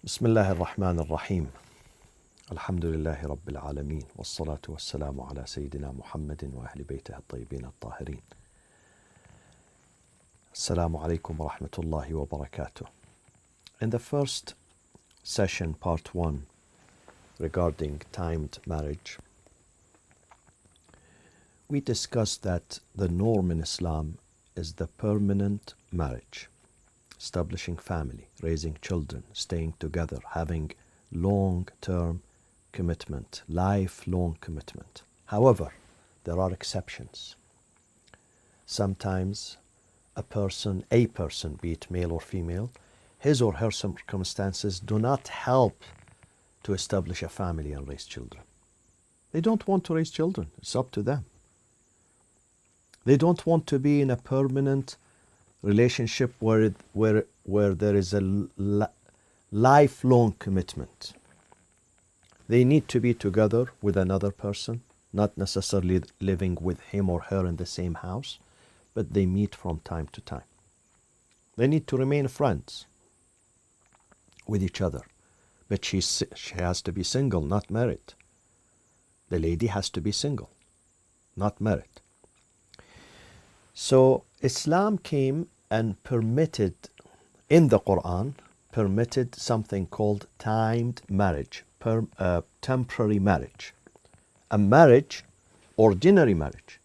بسم الله الرحمن الرحيم الحمد لله رب العالمين والصلاة والسلام على سيدنا محمد وأهل بيته الطيبين الطاهرين. Assalamu alaikum wa rahmatullahi wa barakatuh. In the first session, part 1, regarding timed marriage, we discussed that the norm in Islam is the permanent marriage, establishing family, raising children, staying together, having long-term commitment, lifelong commitment. However, there are exceptions. Sometimes a person, be it male or female, his or her circumstances do not help to establish a family and raise children. They don't want to raise children. It's up to them. They don't want to be in a permanent relationship where there is a lifelong commitment. They need to be together with another person, not necessarily living with him or her in the same house, but they meet from time to time. They need to remain friends with each other, but she has to be single, not married. The lady has to be single, not married. So Islam came and permitted, in the Quran, permitted something called timed marriage, temporary marriage. A marriage, ordinary marriage,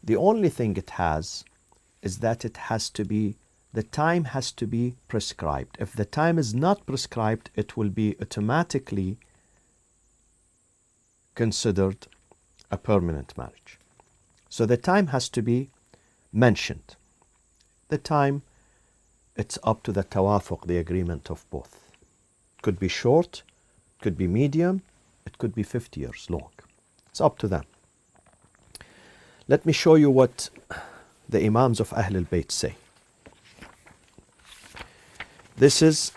the only thing it has is that it has to be, the time has to be prescribed. If the time is not prescribed, it will be automatically considered a permanent marriage. So the time has to be mentioned. The time, it's up to the tawafuq, the agreement of both. It could be short, it could be medium, it could be 50 years long. It's up to them. Let me show you what the Imams of Ahlul Bayt say. This is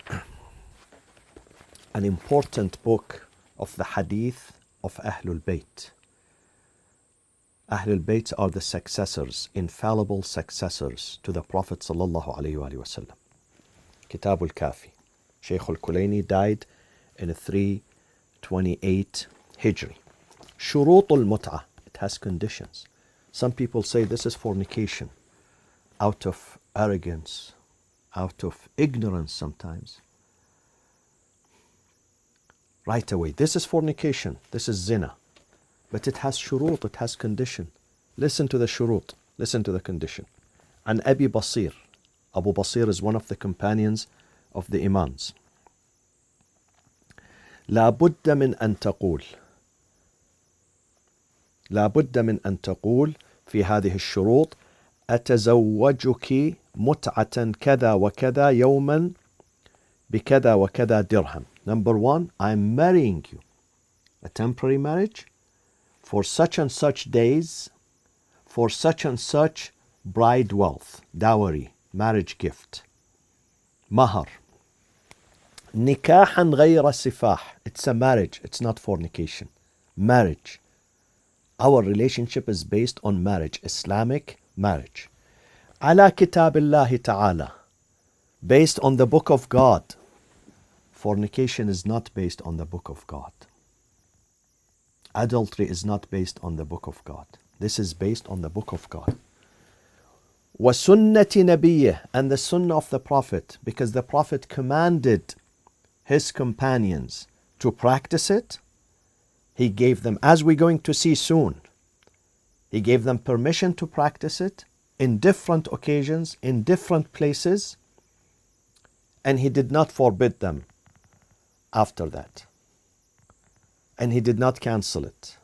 an important book of the Hadith of Ahlul Bayt. Ahlul Bayt are the successors, infallible successors to the Prophet sallallahu alaihi wasallam. Kitab al-Kafi. Shaykh al-Kulaini died in 328 Hijri. Shurut al-Mut'ah. It has conditions. Some people say this is fornication, out of arrogance, out of ignorance sometimes. Right away, this is fornication, this is zina. But it has shurut, it has condition. Listen to the shurut, listen to the condition. And Abu Basir. Abu Basir is one of the companions of the Imams. لا بد من أن تقول لا بد من أن تقول في هذه الشروط أتزوجك متعة كذا وكذا يوما بكذا وكذا درهم. Number 1, I'm marrying you. A temporary marriage for such and such days, for such and such bride wealth, dowry, marriage gift. Mahar. نكاحا غير سفاح. It's a marriage, it's not fornication. Marriage. Our relationship is based on marriage, Islamic marriage. على كتاب الله تعالى. Based on the book of God. Fornication is not based on the book of God. Adultery is not based on the book of God. This is based on the book of God. وَسُنَّةِ نَبِيِّهِ. And the sunnah of the Prophet, because the Prophet commanded his companions to practice it. He gave them, as we're going to see soon, he gave them permission to practice it in different occasions, in different places, and he did not forbid them after that. And he did not cancel it.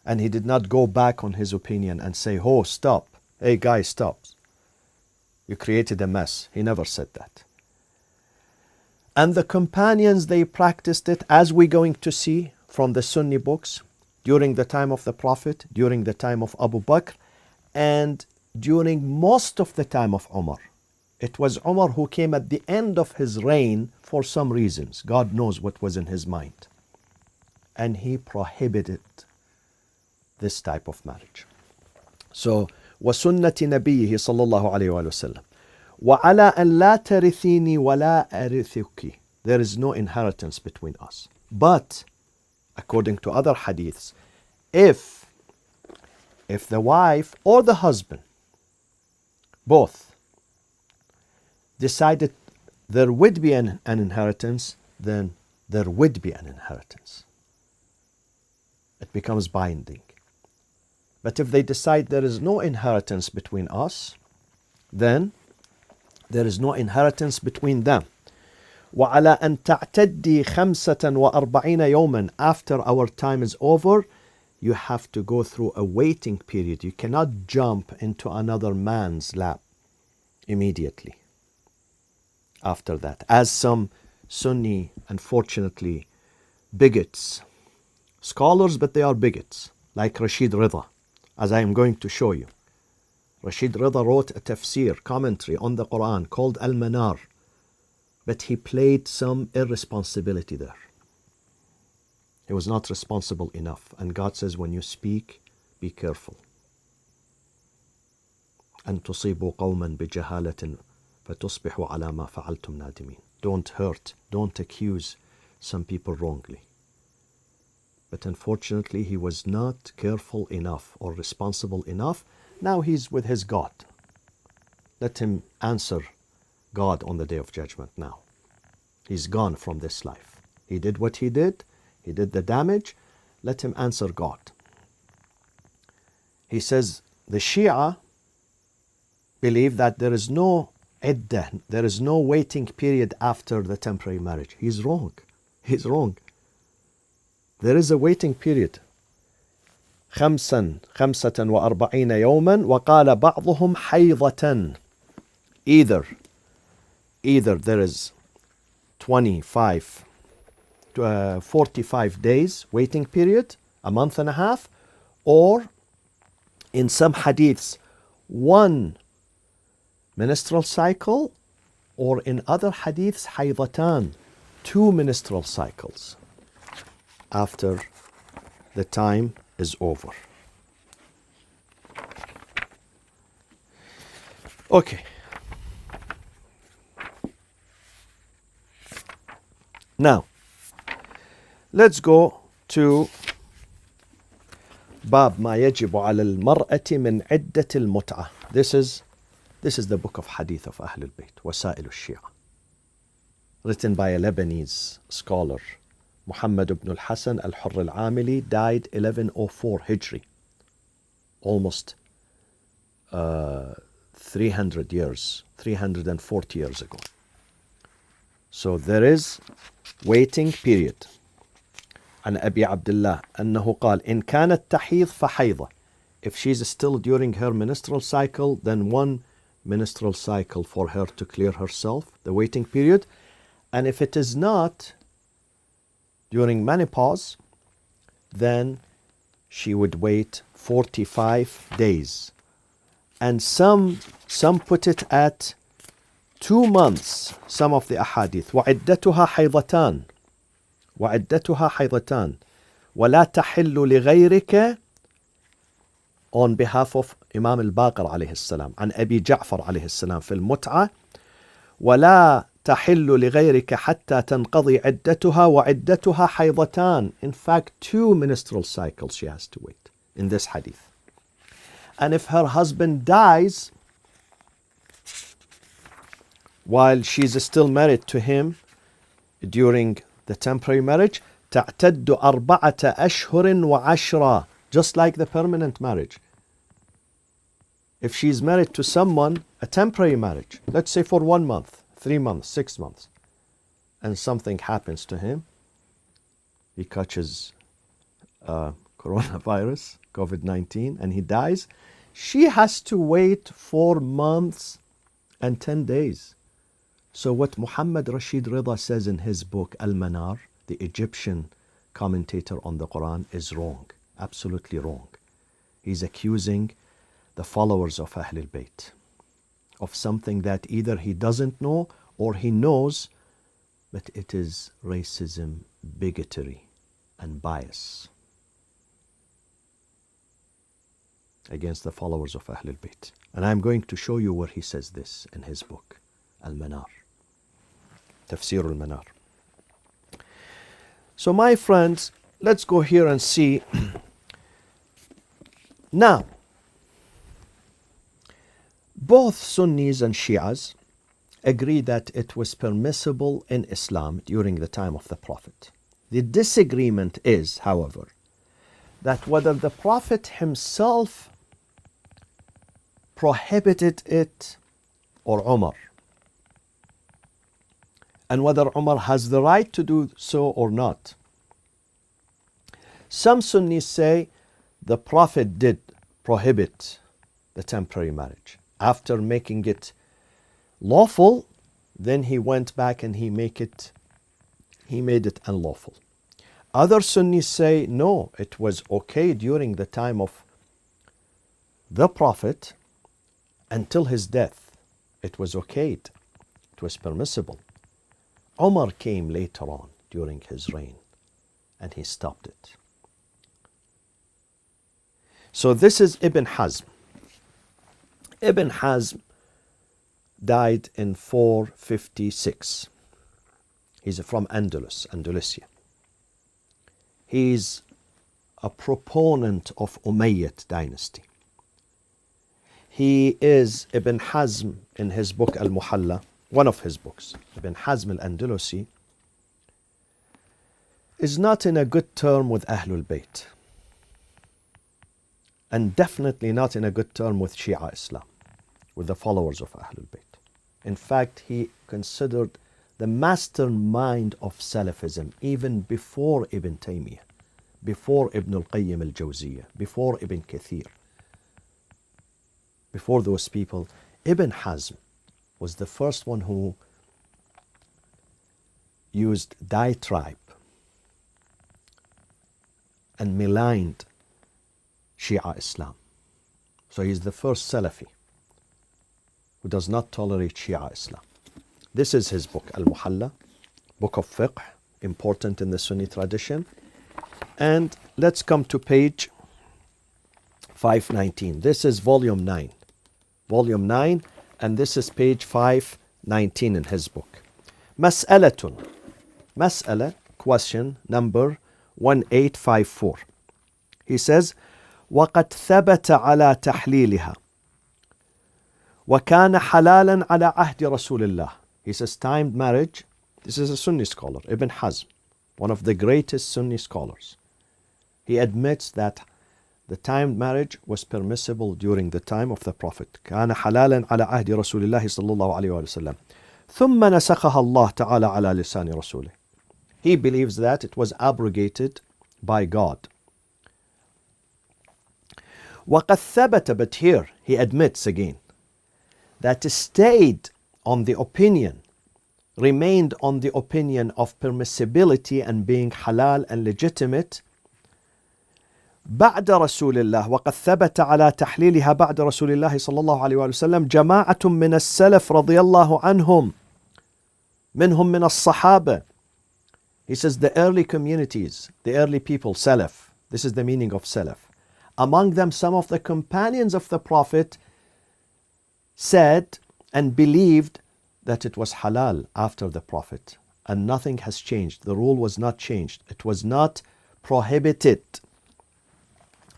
And he did not go back on his opinion and say, oh, stop. Hey, guys, stop. You created a mess. He never said that. And the companions, they practiced it, as we're going to see from the Sunni books, during the time of the Prophet, during the time of Abu Bakr, and during most of the time of Umar. It was Umar who came at the end of his reign for some reasons. God knows what was in his mind. And he prohibited this type of marriage. So, وَسُنَّةِ نَبِيِّهِ صلى الله عليه وسلم وَعَلَىٰ أَنْ لَا تَرِثِينِي وَلَا أَرِثُكِ. there is no inheritance between us. But, according to other hadiths, if the wife or the husband, both, decided there would be an inheritance, then there would be an inheritance. It becomes binding. But if they decide there is no inheritance between us, then there is no inheritance between them. وَعَلَىٰ أَن تَعْتَدِّي 45 يَوْمًا. After our time is over, you have to go through a waiting period. You cannot jump into another man's lap immediately after that. As some Sunni, unfortunately, bigots, scholars, but they are bigots, like Rashid Rida, as I am going to show you. Rashid Rida wrote a tafsir, commentary on the Qur'an called Al-Manar, but he played some irresponsibility there. He was not responsible enough. And God says, when you speak, be careful. أن تصيبوا قوما بجهالة فتصبحوا على ما فعلتم نادمين. Don't hurt, don't accuse some people wrongly. But unfortunately, he was not careful enough or responsible enough. Now he's with his God. Let him answer God on the Day of Judgment now. He's gone from this life. He did what he did. He did the damage. Let him answer God. He says the Shia believe that there is no iddah, there is no waiting period after the temporary marriage. He's wrong. He's wrong. There is a waiting period. 45 يوما وقال بعضهم حيضة. Either there is 45 days waiting period, a month and a half, or in some hadiths, one menstrual cycle, or in other hadiths, حيضتان, 2 menstrual cycles after the time is over. Okay. Now, let's go to باب ما يجب على المرأة من عدة المتعة. This is the book of hadith of Ahl al-Bayt, وسائل الشيعة, written by a Lebanese scholar, Muhammad ibn al-Hasan al-Hurr al-Amili, died 1104 Hijri, almost 340 years ago. So there is waiting period. عن أبي عبد الله أنه قال إن كانت تحيض فحيضة. If she's still during her menstrual cycle, then one menstrual cycle for her to clear herself, the waiting period. And if it is not during menopause, then she would wait 45 days. And some put it at 2 months, some of the ahadith. وعدتها حيضتان ولا تحل لغيرك, on behalf of Imam al-Baqir alayhi salam, عن أبي جعفر عليه السلام في المتعة, ولا تحل لغيرك حتى تنقضي عدتها وعدتها حيضتان. In fact, 2 menstrual cycles she has to wait in this hadith. And if her husband dies while she's still married to him during the temporary marriage, تعتد 4 أشهر وعشرة, just like the permanent marriage. If she's married to someone, a temporary marriage, let's say for 1 month, 3 months, 6 months, and something happens to him, he catches coronavirus, COVID-19, and he dies, she has to wait 4 months and 10 days. So what Muhammad Rashid Rida says in his book Al-Manar, the Egyptian commentator on the Quran, is wrong, absolutely wrong. He's accusing the followers of Ahl al-Bayt of something that either he doesn't know or he knows, but it is racism, bigotry, and bias against the followers of Ahl al-Bayt. And I'm going to show you where he says this in his book, Al-Manar, Tafsir al-Manar. So my friends, let's go here and see. Now, both Sunnis and Shias agree that it was permissible in Islam during the time of the Prophet. The disagreement is, however, that whether the Prophet himself prohibited it or Umar, and whether Umar has the right to do so or not. Some Sunnis say the Prophet did prohibit the temporary marriage. After making it lawful, then he went back and he made it unlawful. Other Sunnis say no, it was okay during the time of the Prophet until his death. It was okay. It was permissible. Umar came later on during his reign and he stopped it. So this is Ibn Hazm. Ibn Hazm died in 456. He's from Andalusia. He's a proponent of Umayyad dynasty. He is Ibn Hazm in his book Al-Muhalla, one of his books, Ibn Hazm al-Andalusi, is not in a good term with Ahlul Bayt, and definitely not in a good term with Shia Islam, with the followers of Ahlul Bayt. In fact, he considered the mastermind of Salafism even before Ibn Taymiyyah, before Ibn al-Qayyim al-Jawziyah, before Ibn Kathir. Before those people, Ibn Hazm was the first one who used diatribe and maligned Shia Islam. So he's the first Salafi who does not tolerate Shia Islam. This is his book, Al-Muhalla, book of fiqh, important in the Sunni tradition. And let's come to page 519. This is volume 9. Volume 9, and this is page 519 in his book. Mas'alatun. Mas'ala, question number 1854. He says, وَقَدْ ثَبَتَ عَلَى تَحْلِيلِهَا وَكَانَ حَلَالًا عَلَى عَهْدِ رَسُولِ اللَّهِ. He says timed marriage. This is a Sunni scholar, Ibn Hazm, one of the greatest Sunni scholars. He admits that the timed marriage was permissible during the time of the Prophet. كان حلالا على عهد رسول الله صلى الله عليه وسلم. ثم نسخها الله تعالى على لسان رسوله. He believes that it was abrogated by God. وقد ثبت, but here he admits again that stayed on the opinion, remained on the opinion of permissibility and being halal and legitimate بعد رسول الله. وقد ثبت على تحليلها بعد رسول الله صلى الله عليه وسلم جماعة من السلف رضي الله عنهم منهم من الصحابة. He says the early communities, the early people, Salaf. This is the meaning of Salaf. Among them, some of the companions of the Prophet said and believed that it was halal after the Prophet, and nothing has changed. The rule was not changed. It was not prohibited.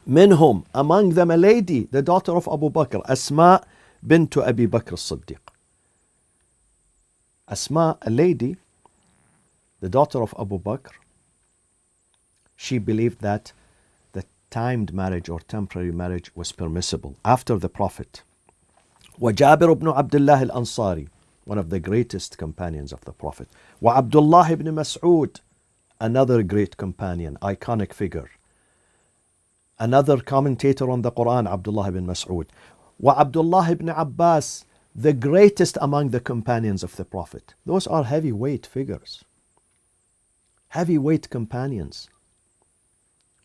Minhum, among them a lady, the daughter of Abu Bakr, Asma bint Abi Bakr as-Siddiq. Asma, a lady, the daughter of Abu Bakr, she believed that the timed marriage or temporary marriage was permissible after the Prophet. وجابر بن عبد الله الأنصاري, one of the greatest companions of the Prophet. وعبد الله ibn Mas'ud, another great companion, iconic figure. Another commentator on the Quran, Abdullah ibn Mas'ud. وعبدullah ibn Abbas, the greatest among the companions of the Prophet. Those are heavyweight figures. Heavyweight companions.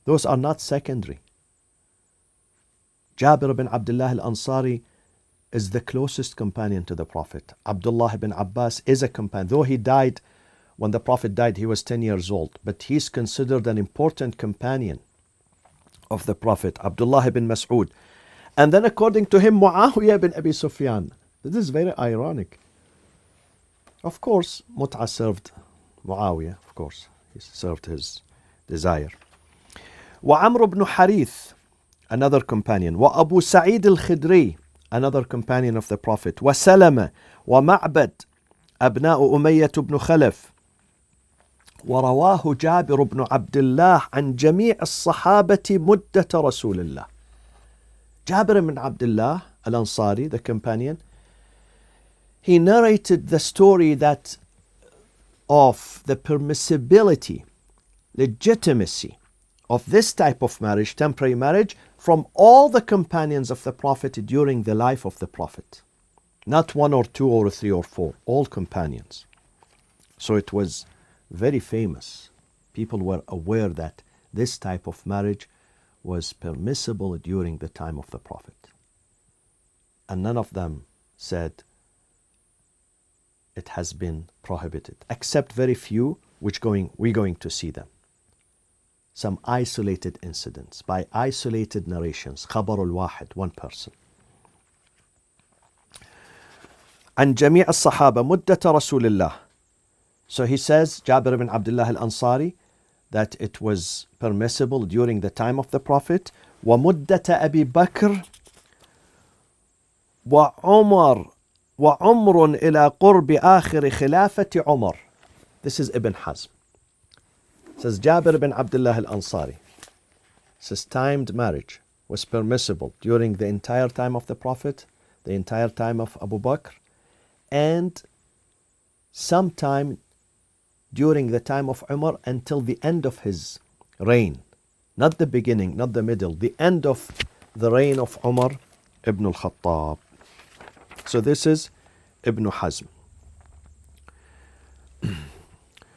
Those are not secondary. Jabir ibn Abdullah al-Ansari is the closest companion to the Prophet. Abdullah ibn Abbas is a companion. Though he died, when the Prophet died, he was 10 years old. But he's considered an important companion of the Prophet, Abdullah ibn Mas'ud. And then according to him, Muawiyah ibn Abi Sufyan. This is very ironic. Of course, Mut'ah served Muawiyah, of course. He served his desire. وعمرو بن حريث, another companion. وأبو سعيد الخدري, another companion of the Prophet. وسلمة ومعبد أبناء أمية بن خلف. ورواه جابر بن عبد الله عن جميع الصحابة مدة رسول الله. Jabir ibn Abdullah al-Ansari, the companion, he narrated the story that of the permissibility, legitimacy of this type of marriage, temporary marriage, from all the companions of the Prophet during the life of the Prophet. Not one or two or three or four, all companions. So it was very famous. People were aware that this type of marriage was permissible during the time of the Prophet. And none of them said it has been prohibited, except very few, which we're going to see them. Some isolated incidents by isolated narrations. خبر الواحد, one person. عن جميع الصحابة مدة رسول الله. So he says, Jabir ibn Abdullah al-Ansari, that it was permissible during the time of the Prophet. ومدة أبي بكر وعمر إلى قرب آخر خلافة عمر. This is Ibn Hazm. Says Jabir ibn Abdullah al-Ansari. Says timed marriage was permissible during the entire time of the Prophet, the entire time of Abu Bakr, and sometime during the time of Umar until the end of his reign. Not the beginning, not the middle, the end of the reign of Umar ibn al-Khattab. So this is Ibn Hazm.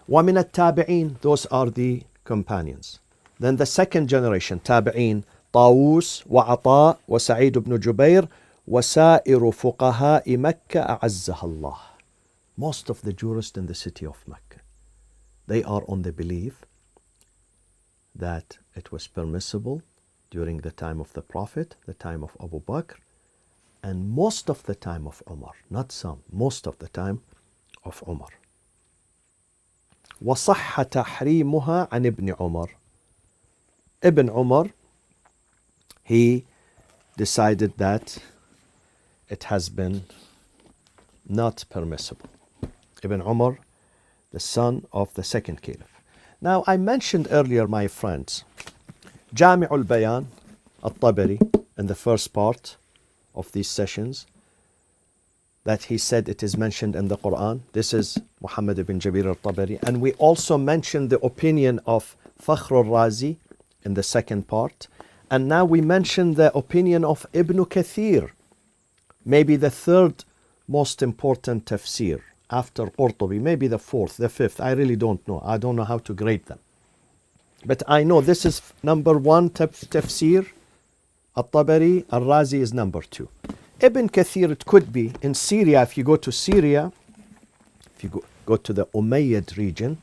وَمِنَ التَّابِعِينَ, those are the companions. Then the second generation, تابعين, طاووس وعطاء وسعيد بن جبير وسائر فقهاء مكة أعزها الله. Most of the jurists in the city of Mecca, they are on the belief that it was permissible during the time of the Prophet, the time of Abu Bakr, and most of the time of Umar. Not some, most of the time of Umar. وصح تحريمها عن ابن عمر. Ibn Umar, he decided that it has been not permissible. Ibn Umar, the son of the second caliph. Now, I mentioned earlier, my friends, Jami' al-Bayan, al-Tabari, in the first part of these sessions, that he said it is mentioned in the Quran. This is Muhammad ibn Jabir al-Tabari. And we also mentioned the opinion of Fakhr al-Razi in the second part. And now we mention the opinion of Ibn Kathir, maybe the third most important tafsir after Qurtubi, maybe the fourth, the fifth. I really don't know. I don't know how to grade them. But I know this is number one tafsir. Al-Tabari, Al-Razi is number two. Ibn Kathir, it could be in Syria. If you go to Syria, if you go to the Umayyad region,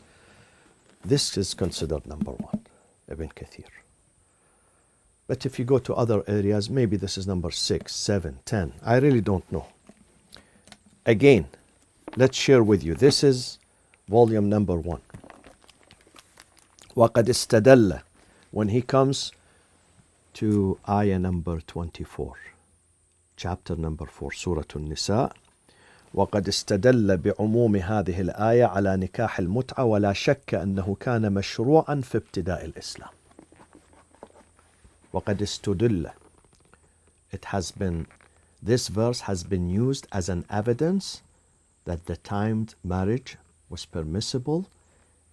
this is considered number one, Ibn Kathir. But if you go to other areas, maybe this is number 6, 7, 10. I really don't know. Again, let's share with you. This is volume number 1. وَقَدْ اسْتَدَلَّ, when he comes to ayah number 24. Chapter number 4, Surah An-Nisa. وقد استدل بعموم هذه الآية على نكاح المتعة ولا شك أنه كان مشروعا في ابتداء الإسلام. وقد استدل, it has been, this verse has been used as an evidence that the timed marriage was permissible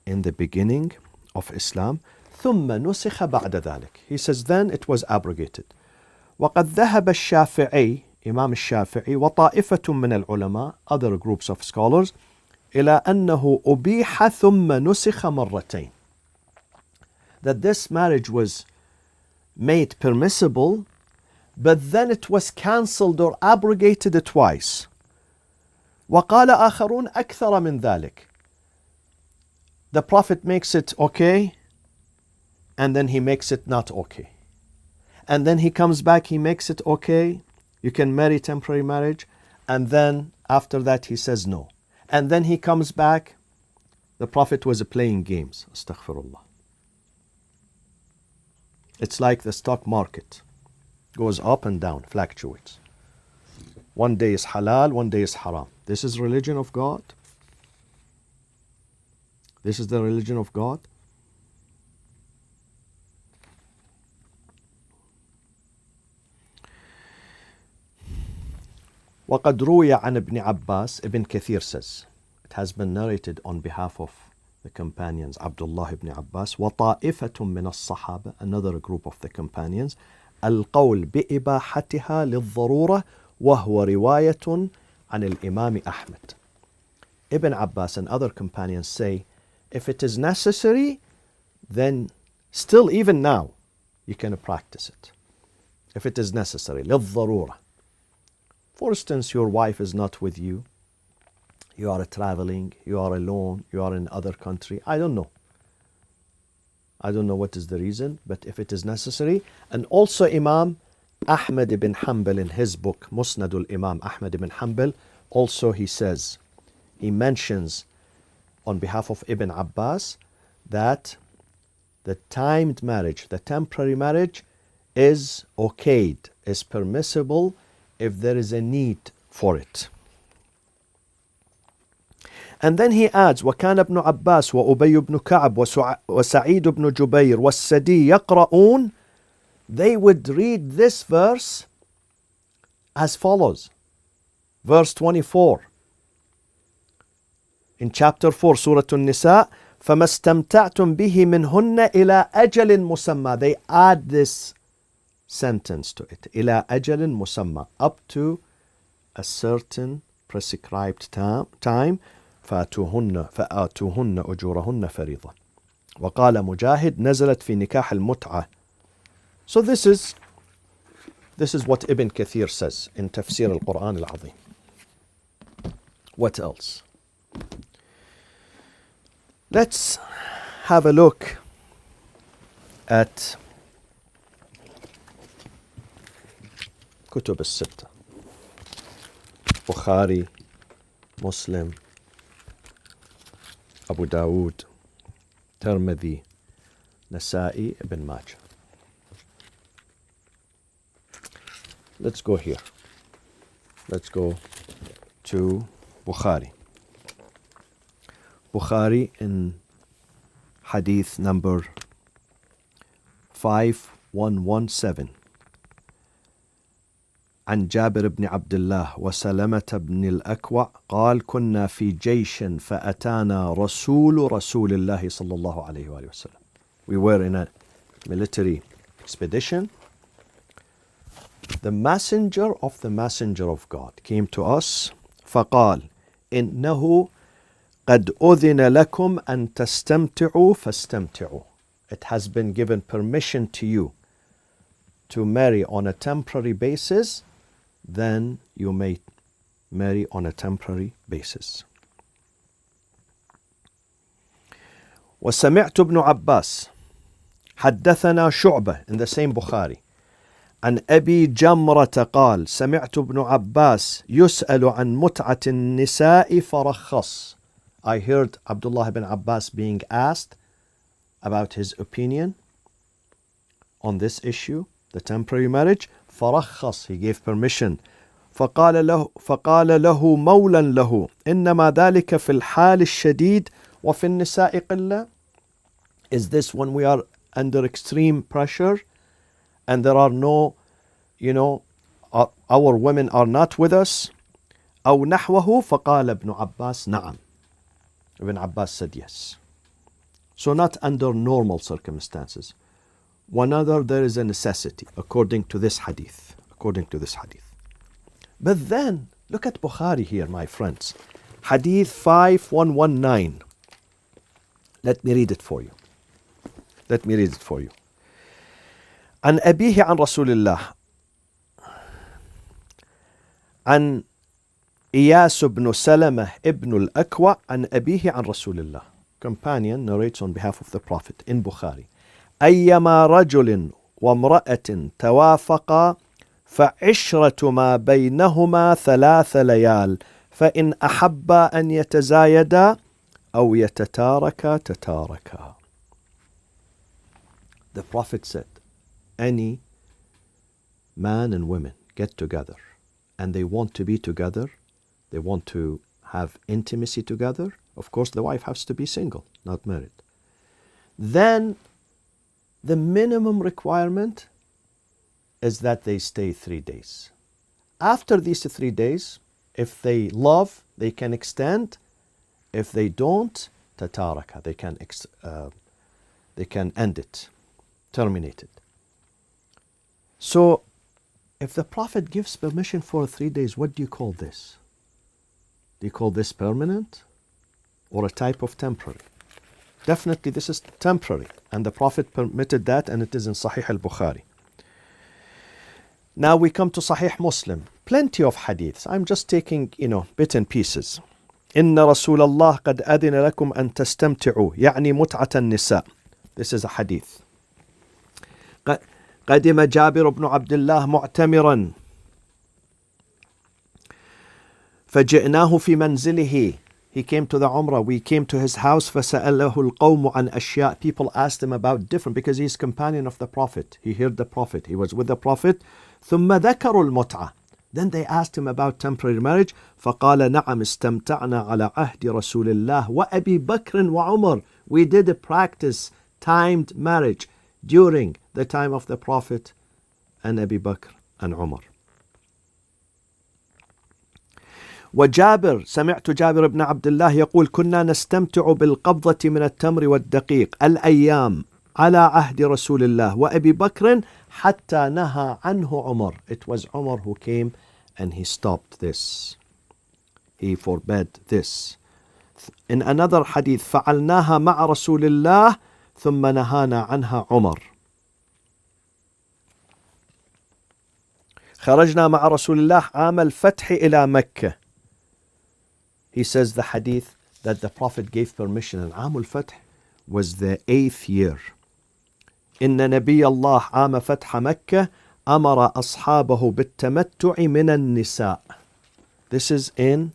in the beginning of Islam. ثم نسخ بعد ذلك. He says then it was abrogated. وقد ذهب الشافعي, Imam الشافعي وطائفة من العلماء, other groups of scholars, إلى أنه أبيح ثم نسخ مرتين. That this marriage was made permissible, but then it was cancelled or abrogated twice. وقال آخرون أكثر من ذلك. The Prophet makes it okay, and then he makes it not okay. And then he comes back, he makes it okay, you can marry temporary marriage, and then after that he says no. And then he comes back The Prophet was playing games. Astaghfirullah. It's like the stock market. Goes up and down, fluctuates. One day is halal, one day is haram. This is religion of God. This is the religion of God. وقد روي عن ابن عباس, Ibn Kathir says, it has been narrated on behalf of the companions Abdullah ibn Abbas, وطائفة من الصحابة, another group of the companions, القول بإباحتها للضرورة وهو رواية عن الإمام أحمد. Ibn Abbas and other companions say, if it is necessary, then still even now, you can practice it. If it is necessary, للضرورة. For instance, your wife is not with you. You are traveling, you are alone, you are in other country. I don't know. I don't know what is the reason, but if it is necessary. And also Imam Ahmad ibn Hanbal in his book, Musnadul Imam Ahmad ibn Hanbal, also he says, he mentions on behalf of Ibn Abbas that the timed marriage, the temporary marriage is okayed, is permissible if there is a need for it. And then he adds, وكان ابن عباس وأبي بن كعب وسعيد بن جبير والسدي يقرؤون. They would read this verse as follows. Verse 24 in chapter 4, Surah An-Nisa, فَمَا اسْتَمْتَعْتُمْ بِهِ مِنْهُنَّ إِلَىٰ أَجَلٍ مُسَمَّى. They add this sentence to it. إِلَىٰ أَجَلٍ مُسَمَّى. Up to a certain prescribed time. فآتوهن أجورهن فريضة. وقال مجاهد نزلت في نكاح المتعة. So this is what Ibn Kathir says in Tafsir al-Qur'an al-Azim. What else? Let's have a look at Kutub al-Sitta. Bukhari, Muslim, Abu Dawood, Tirmidhi, Nasa'i, Ibn Majah. Let's go here. Let's go to Bukhari. Bukhari in Hadith number 5117. عن جابر بن عبد الله وسلمة بن الأكوع قال كنا في جيش فأتانا رسول الله صلى الله عليه وآله وسلم. We were in a military expedition. The messenger of the messenger of God came to us. فقال إنه قد أذن لكم أن تستمتعوا فاستمتعوا. It has been given permission to you to marry on a temporary basis, then you may marry on a temporary basis. وسمعت ابن عباس حدثنا شعبة in the same Bukhari عن أبي جمرة قال سمعت ابن عباس يسأل عن متعة النساء فرخص. I heard Abdullah ibn Abbas being asked about his opinion on this issue, the temporary marriage. فرخص, he gave permission. فقال له مولا له إنما ذلك في الحال الشديد وفي النساء قلة. Is this when we are under extreme pressure and there are no, our women are not with us? أو نحوه. فقال ابن عباس نعم. Ibn Abbas said yes. So not under normal circumstances. Whenever there is a necessity, according to this hadith. But then, look at Bukhari here, my friends. Hadith 5119. Let me read it for you. عن أبيه عن رسول الله عن إياس بن سلمة ابن الأكوع عن أبيه عن رسول الله. Companion narrates on behalf of the Prophet in Bukhari. أيما رجل وامرأة توافقا فعشرة ما بينهما 3 ليال فإن أحبا أن يتزايدا أو يتتاركا تتاركا. The Prophet said, any man and women get together and they want to be together, they want to have intimacy together, of course the wife has to be single, not married. Then the minimum requirement is that they stay 3 days. After these 3 days, if they love, they can extend. If they don't, tataraka, they can end it, terminate it. So, if the Prophet gives permission for 3 days, what do you call this? Do you call this permanent or a type of temporary? Definitely this is temporary, and the Prophet permitted that, and it is in Sahih al-Bukhari. Now we come to Sahih Muslim. Plenty of hadiths. I'm just taking, bits and pieces. إن رسول الله قد أذن لكم أن تستمتعوا يعني متعة النساء. This is a hadith. قدم جابر بن عبد الله معتمرا فجئناه في منزله. He came to the Umrah. We came to his house. فسأله القوم عن أشياء. People asked him about different, because he's companion of the Prophet. He heard the Prophet. He was with the Prophet. ثم ذكروا المتعة. Then they asked him about temporary marriage. فقال نعم استمتعنا على عهد رسول الله وأبي بكر وعمر. We did a practice timed marriage during the time of the Prophet and Abu Bakr and Umar. وجابر سمعت جابر بن عبد الله يقول كنا نستمتع بالقبضة من التمر والدقيق الأيام على عهد رسول الله وأبي بكر حتى نهى عنه عمر. It was Umar who came and he stopped this. He forbade this. In another hadith فعلناها مع رسول الله ثم نهانا عنها عمر. خرجنا مع رسول الله عام الفتح إلى مكة. He says the hadith that the Prophet gave permission in عام الفتح was the 8th year. إن نبي الله عام فتح مكة أمر أصحابه بالتمتع من النساء. This is in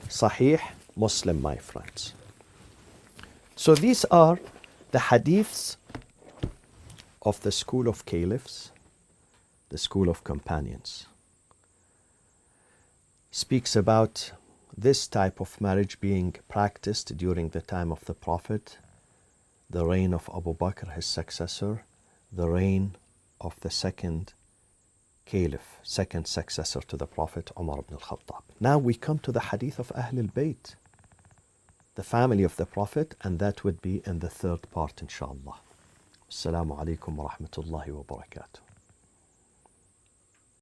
Sahih Muslim, my friends. So these are the hadiths of the school of caliphs, the school of companions. Speaks about this type of marriage being practiced during the time of the Prophet, the reign of Abu Bakr, his successor, the reign of the second caliph, second successor to the Prophet, Umar ibn al-Khattab. Now we come to the hadith of Ahl al-Bayt, the family of the Prophet, and that would be in the third part, inshallah. Assalamu alaikum wa rahmatullahi wa barakatuh.